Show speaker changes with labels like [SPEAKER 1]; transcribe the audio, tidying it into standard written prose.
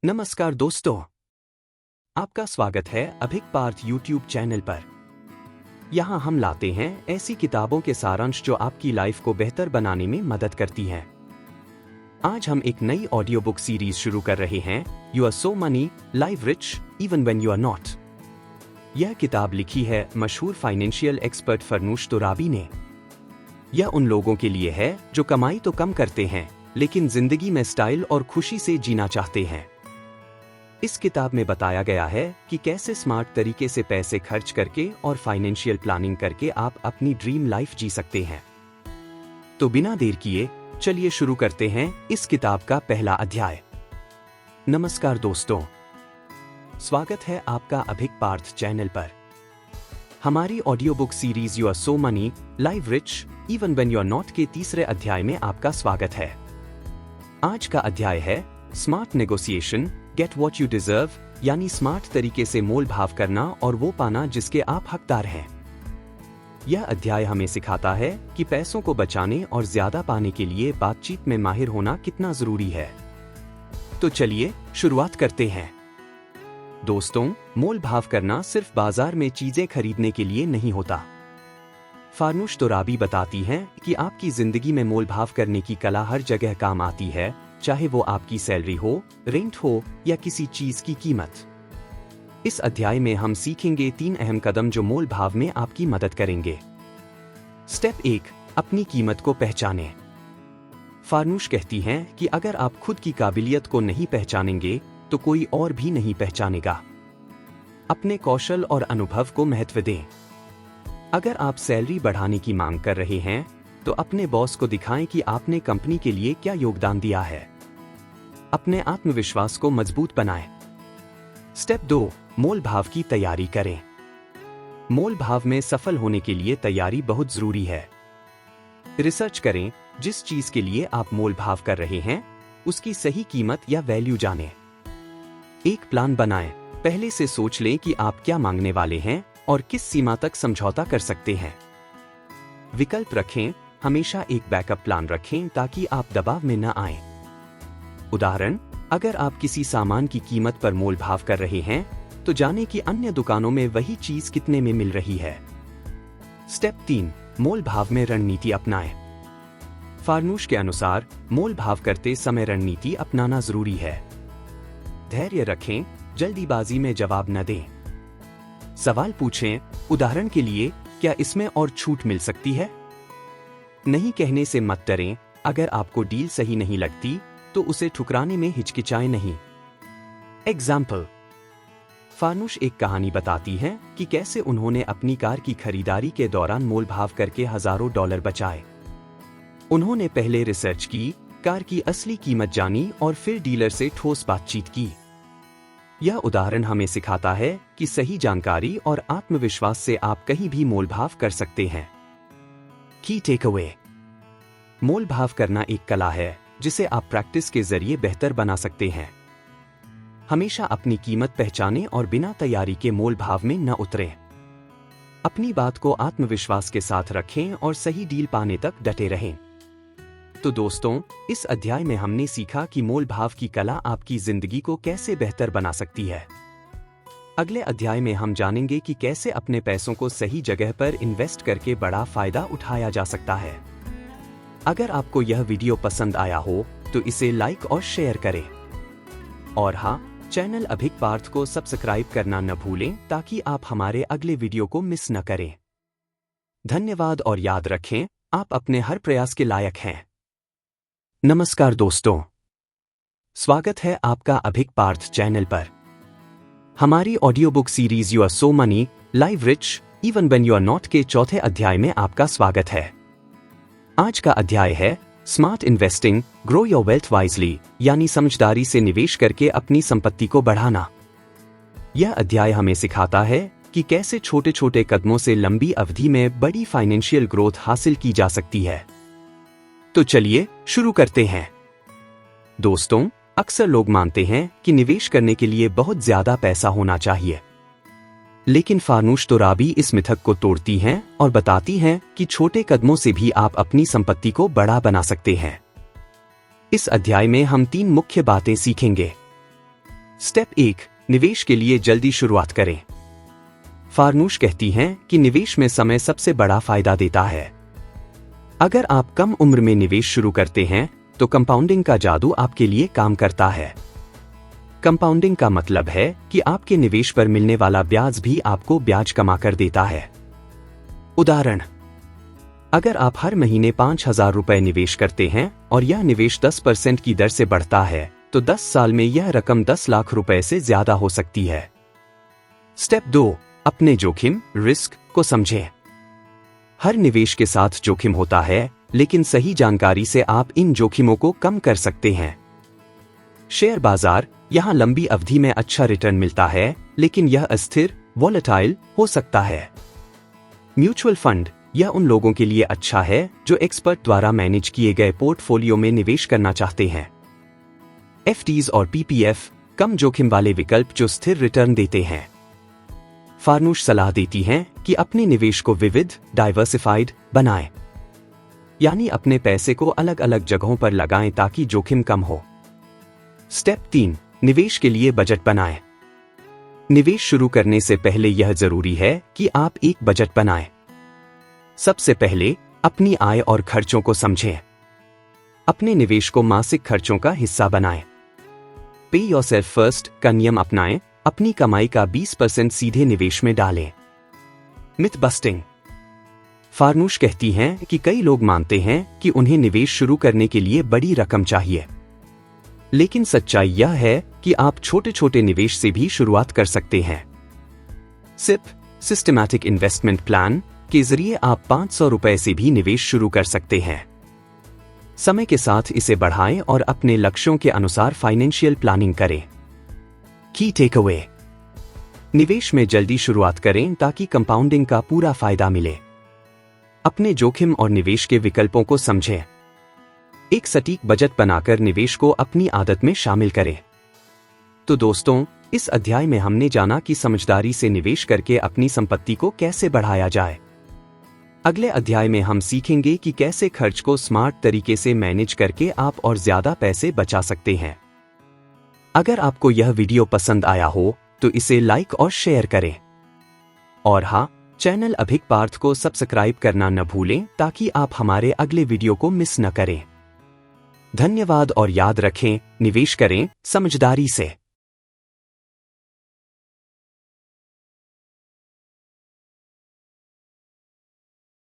[SPEAKER 1] नमस्कार दोस्तों, आपका स्वागत है अभिक पार्थ यूट्यूब चैनल पर। यहाँ हम लाते हैं ऐसी किताबों के सारांश जो आपकी लाइफ को बेहतर बनाने में मदद करती हैं। आज हम एक नई ऑडियो बुक सीरीज शुरू कर रहे हैं, you are so money, live rich even when you are not. यह किताब लिखी है मशहूर फाइनेंशियल एक्सपर्ट फरनूश तोराबी ने। यह उन लोगों के लिए है जो कमाई तो कम करते हैं लेकिन जिंदगी में स्टाइल और खुशी से जीना चाहते हैं। इस किताब में बताया गया है कि कैसे स्मार्ट तरीके से पैसे खर्च करके और फाइनेंशियल प्लानिंग करके आप अपनी ड्रीम लाइफ जी सकते हैं। तो बिना देर किए चलिए शुरू करते हैं इस किताब का पहला अध्याय। नमस्कार दोस्तों, स्वागत है आपका अभिक पार्थ चैनल पर। हमारी audio book series you are so money, live rich even when you are not के तीसरे अध्याय में आपका स्वागत है। आज का अध्याय है smart negotiation, get what you deserve, यानी स्मार्ट तरीके से मोल भाव करना और वो पाना जिसके आप हकदार हैं। यह अध्याय हमें सिखाता है कि पैसों को बचाने और ज्यादा पाने के लिए बातचीत में माहिर होना कितना जरूरी है। तो चलिए शुरुआत करते हैं। दोस्तों, मोल भाव करना सिर्फ बाजार में चीजें खरीदने के लिए नहीं होता। फरनूश तोराबी बताती हैं कि आपकी जिंदगी में मोल भाव करने की कला हर जगह काम आती है, चाहे वो आपकी सैलरी हो, रेंट हो या किसी चीज की कीमत। इस अध्याय में हम सीखेंगे 3 अहम कदम जो मोल भाव में आपकी मदद करेंगे। स्टेप 1, अपनी कीमत को पहचानें। फरनूश कहती हैं कि अगर आप खुद की काबिलियत को नहीं पहचानेंगे तो कोई और भी नहीं पहचानेगा। अपने कौशल और अनुभव को महत्व दें। अगर आप सैलरी बढ़ाने की मांग कर रहे हैं तो अपने बॉस को दिखाएं कि आपने कंपनी के लिए क्या योगदान दिया है। अपने आत्मविश्वास को मजबूत बनाएं। स्टेप 2, मोल भाव की तैयारी करें। मोल भाव में सफल होने के लिए तैयारी बहुत जरूरी है। रिसर्च करें, जिस चीज के लिए आप मोल भाव कर रहे हैं उसकी सही कीमत या वैल्यू जानें। एक प्लान बनाएं, पहले से सोच लें कि आप क्या मांगने वाले हैं और किस सीमा तक समझौता कर सकते हैं। विकल्प रखें, हमेशा एक बैकअप प्लान रखें ताकि आप दबाव में न आएं। उदाहरण, अगर आप किसी सामान की कीमत पर मोल भाव कर रहे हैं तो जानें कि अन्य दुकानों में वही चीज कितने में मिल रही है। स्टेप 3, मोल भाव में रणनीति अपनाएं। फरनूश के अनुसार मोल भाव करते समय रणनीति अपनाना जरूरी है। धैर्य रखें, जल्दीबाजी में जवाब न दें। सवाल पूछें, उदाहरण के लिए, क्या इसमें और छूट मिल सकती है? नहीं कहने से मत डरें। अगर आपको डील सही नहीं लगती तो उसे ठुकराने में हिचकिचाएं नहीं। एग्जाम्पल, फरनूश एक कहानी बताती है कि कैसे उन्होंने अपनी कार की खरीदारी के दौरान मोल भाव करके हजारों डॉलर बचाए। उन्होंने पहले रिसर्च की, कार की असली कीमत जानी और फिर डीलर से ठोस बातचीत की। यह उदाहरण हमें सिखाता है कि सही जानकारी और आत्मविश्वास से आप कहीं भी मोल भाव कर सकते हैं। की टेकअवे, मोल भाव करना एक कला है जिसे आप प्रैक्टिस के जरिए बेहतर बना सकते हैं। हमेशा अपनी कीमत पहचानें और बिना तैयारी के मोल भाव में न उतरें। अपनी बात को आत्मविश्वास के साथ रखें और सही डील पाने तक डटे रहें। तो दोस्तों, इस अध्याय में हमने सीखा कि मोल भाव की कला आपकी जिंदगी को कैसे बेहतर बना सकती है। अगले अध्याय में हम जानेंगे कि कैसे अपने पैसों को सही जगह पर इन्वेस्ट करके बड़ा फायदा उठाया जा सकता है। अगर आपको यह वीडियो पसंद आया हो तो इसे लाइक और शेयर करें। और हाँ, चैनल अभिक पार्थ को सब्सक्राइब करना न भूलें ताकि आप हमारे अगले वीडियो को मिस न करें। धन्यवाद और याद रखें, आप अपने हर प्रयास के लायक हैं। नमस्कार दोस्तों, स्वागत है आपका अभिक पार्थ चैनल पर। हमारी audio book series you are so money, live rich even when you are not के चौथे अध्याय में आपका स्वागत है। आज का अध्याय है smart investing, grow your wealth wisely, यानी समझदारी से निवेश करके अपनी संपत्ति को बढ़ाना। यह अध्याय हमें सिखाता है कि कैसे छोटे छोटे कदमों से लंबी अवधि में बड़ी फाइनेंशियल ग्रोथ हासिल की जा सकती है। तो चलिए शुरू करते हैं। दोस्तों, अक्सर लोग मानते हैं कि निवेश करने के लिए बहुत ज्यादा पैसा होना चाहिए, लेकिन फरनूश तोराबी इस मिथक को तोड़ती हैं और बताती हैं कि छोटे कदमों से भी आप अपनी संपत्ति को बड़ा बना सकते हैं। इस अध्याय में हम 3 मुख्य बातें सीखेंगे। स्टेप 1, निवेश के लिए जल्दी शुरुआत करें। फारनूश कहती हैं कि निवेश में समय सबसे बड़ा फायदा देता है। अगर आप कम उम्र में निवेश शुरू करते हैं तो कंपाउंडिंग का जादू आपके लिए काम करता है। कंपाउंडिंग का मतलब है कि आपके निवेश पर मिलने वाला ब्याज भी आपको ब्याज कमा कर देता है। उदाहरण, अगर आप हर महीने 5,000 रुपए निवेश करते हैं और यह निवेश 10% की दर से बढ़ता है तो 10 साल में यह रकम 10 लाख रुपए से ज्यादा हो सकती है। स्टेप 2, अपने जोखिम रिस्क को समझें। हर निवेश के साथ जोखिम होता है, लेकिन सही जानकारी से आप इन जोखिमों को कम कर सकते हैं। शेयर बाजार, यहां लंबी अवधि में अच्छा रिटर्न मिलता है, लेकिन यह अस्थिर वॉलेटाइल हो सकता है। म्यूचुअल फंड, यह उन लोगों के लिए अच्छा है जो एक्सपर्ट द्वारा मैनेज किए गए पोर्टफोलियो में निवेश करना चाहते हैं। एफडीज और पीपीएफ, कम जोखिम वाले विकल्प जो स्थिर रिटर्न देते हैं। फारनूश सलाह देती हैं कि अपने निवेश को विविध डाइवर्सिफाइड बनाएं, यानी अपने पैसे को अलग अलग जगहों पर लगाएं ताकि जोखिम कम हो। स्टेप 3, निवेश के लिए बजट बनाएं। निवेश शुरू करने से पहले यह जरूरी है कि आप एक बजट बनाएं। सबसे पहले अपनी आय और खर्चों को समझें। अपने निवेश को मासिक खर्चों का हिस्सा बनाएं। पे योरसेल्फ फर्स्ट का नियम अपनाएं, अपनी कमाई का 20% सीधे निवेश में डालें। मिथ बस्टिंग, फारनूश कहती हैं कि कई लोग मानते हैं कि उन्हें निवेश शुरू करने के लिए बड़ी रकम चाहिए, लेकिन सच्चाई यह है कि आप छोटे छोटे निवेश से भी शुरुआत कर सकते हैं। सिप सिस्टमैटिक इन्वेस्टमेंट प्लान के जरिए आप 500 रुपए से भी निवेश शुरू कर सकते हैं। समय के साथ इसे बढ़ाएं और अपने लक्ष्यों के अनुसार फाइनेंशियल प्लानिंग करें। की टेक अवे, निवेश में जल्दी शुरुआत करें ताकि कंपाउंडिंग का पूरा फायदा मिले। अपने जोखिम और निवेश के विकल्पों को समझें। एक सटीक बजट बनाकर निवेश को अपनी आदत में शामिल करें। तो दोस्तों, इस अध्याय में हमने जाना कि समझदारी से निवेश करके अपनी संपत्ति को कैसे बढ़ाया जाए। अगले अध्याय में हम सीखेंगे कि कैसे खर्च को स्मार्ट तरीके से मैनेज करके आप और ज्यादा पैसे बचा सकते हैं। अगर आपको यह वीडियो पसंद आया हो तो इसे लाइक और शेयर करें। और हाँ, चैनल अभिक पार्थ को सब्सक्राइब करना न भूलें ताकि आप हमारे अगले वीडियो को मिस न करें। धन्यवाद और याद रखें, निवेश करें समझदारी से।